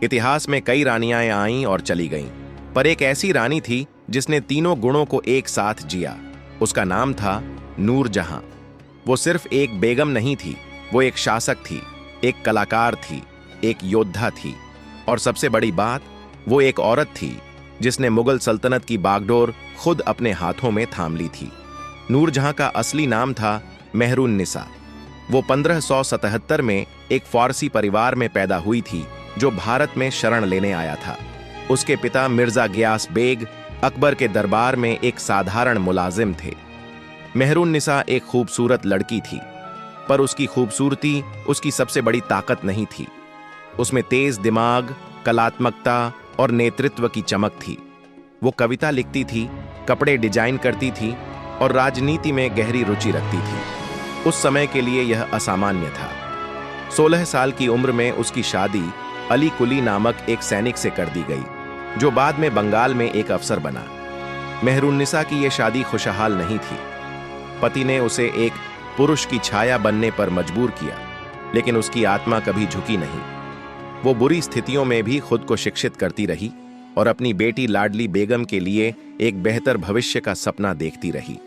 इतिहास में कई रानियां आईं और चली गईं, पर एक ऐसी रानी थी जिसने तीनों गुणों को एक साथ जिया। उसका नाम था नूरजहां। वो सिर्फ एक बेगम नहीं थी, वो एक शासक थी, एक कलाकार थी, एक योद्धा थी, और सबसे बड़ी बात, वो एक औरत थी जिसने मुगल सल्तनत की बागडोर खुद अपने हाथों में थाम ली थी। नूरजहां का असली नाम था मेहरुन्निसा। वो 1577 में एक फारसी परिवार में पैदा हुई थी जो भारत में शरण लेने आया था। उसके पिता मिर्जा गियास बेग अकबर के दरबार में एक साधारण मुलाजिम थे। मेहरुन्निसा एक खूबसूरत लड़की थी, पर उसकी खूबसूरती उसकी सबसे बड़ी ताकत नहीं थी। उसमें तेज दिमाग, कलात्मकता और नेतृत्व की चमक थी। वो कविता लिखती थी, कपड़े डिजाइन करती थी और राजनीति में गहरी रुचि रखती थी। उस समय के लिए यह असामान्य था। 16 साल की उम्र में उसकी शादी अली कुली नामक एक सैनिक से कर दी गई, जो बाद में बंगाल में एक अफसर बना। मेहरुन्निसा की यह शादी खुशहाल नहीं थी। पति ने उसे एक पुरुष की छाया बनने पर मजबूर किया, लेकिन उसकी आत्मा कभी झुकी नहीं। वो बुरी स्थितियों में भी खुद को शिक्षित करती रही और अपनी बेटी लाडली बेगम के लिए एक बेहतर भविष्य का सपना देखती रही।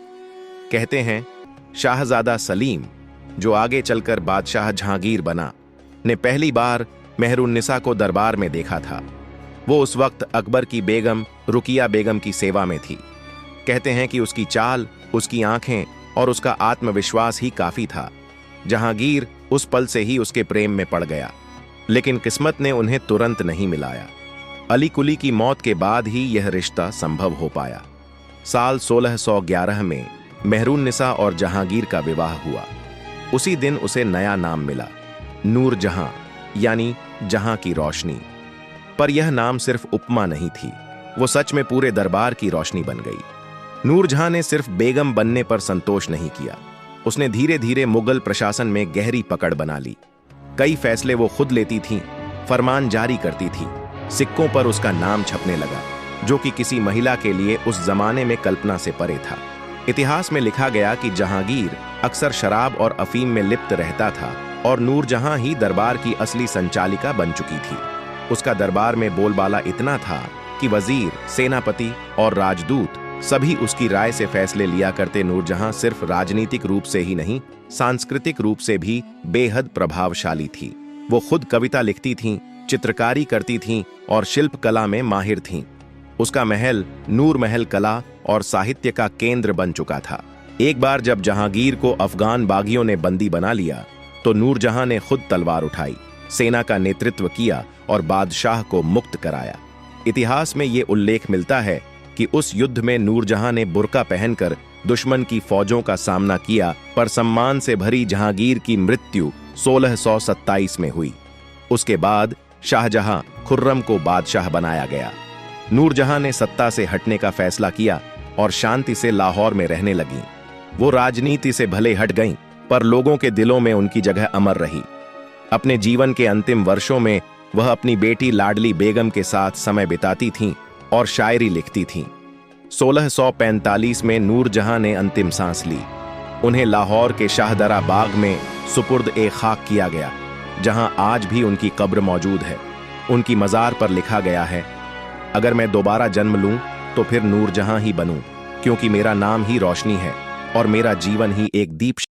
कहते हैं, शाहजादा सलीम, जो आगे चलकर बादशाह जहांगीर बना, ने पहली बार मेहरुन्निसा को दरबार में देखा था। वो उस वक्त अकबर की बेगम रुकिया बेगम की सेवा में थी। कहते हैं कि उसकी चाल, उसकी आंखें और उसका आत्मविश्वास ही काफी था। जहांगीर उस पल से ही उसके प्रेम में पड़ गया, लेकिन किस्मत ने उन्हें तुरंत नहीं मिलाया। अली कुली की मौत के बाद ही यह रिश्ता संभव हो पाया। साल 1611 में मेहरुन्निसा और जहांगीर का विवाह हुआ। उसी दिन उसे नया नाम मिला, नूरजहां, यानी जहां की रोशनी। पर यह नाम सिर्फ उपमा नहीं थी, वो सच में पूरे दरबार की रोशनी बन गई। नूरजहां ने सिर्फ बेगम बनने पर संतोष नहीं किया, उसने धीरे धीरे मुगल प्रशासन में गहरी पकड़ बना ली। कई फैसले वो खुद लेती थीं, फरमान जारी करती थी, सिक्कों पर उसका नाम छपने लगा, जो कि किसी महिला के लिए उस जमाने में कल्पना से परे था। इतिहास में लिखा गया कि जहांगीर अक्सर शराब और अफीम में लिप्त रहता था और नूरजहां ही दरबार की असली संचालिका बन चुकी थी। उसका दरबार में बोलबाला इतना था कि वजीर, सेनापति और राजदूत सभी उसकी राय से फैसले लिया करते। नूरजहां सिर्फ राजनीतिक रूप से ही नहीं, सांस्कृतिक रूप से भी बेहद प्रभावशाली थी। वो खुद कविता लिखती थीं, चित्रकारी करती थीं और शिल्प कला में माहिर थीं। उसका महल नूर महल कला और साहित्य का केंद्र बन चुका था। एक बार जब जहांगीर को अफगान बागियों ने बंदी बना लिया, तो नूरजहां ने खुद तलवार उठाई, सेना का नेतृत्व किया और बादशाह को मुक्त कराया। इतिहास में ये उल्लेख मिलता है कि उस युद्ध में नूरजहां ने बुर्का पहनकर दुश्मन की फौजों का सामना किया, पर सम्मान से भरी जहांगीर की मृत्यु 1627 में हुई। उसके बाद शाहजहां खुर्रम को बादशाह बनाया गया। नूरजहां ने सत्ता से हटने का फैसला किया और शांति से लाहौर में रहने लगी। वो राजनीति से भले हट गईं, पर लोगों के दिलों में उनकी जगह अमर रही। अपने जीवन के अंतिम वर्षों में वह अपनी बेटी लाडली बेगम के साथ समय बिताती थीं और शायरी लिखती थीं। 1645 में नूरजहां ने अंतिम सांस ली। उन्हें लाहौर के शाहदरा बाग में सुपुर्द ए खाक किया गया, जहां आज भी उनकी कब्र मौजूद है। उनकी मज़ार पर लिखा गया है, अगर मैं दोबारा जन्म लूं तो फिर नूरजहां ही बनूं, क्योंकि मेरा नाम ही रोशनी है और मेरा जीवन ही एक दीप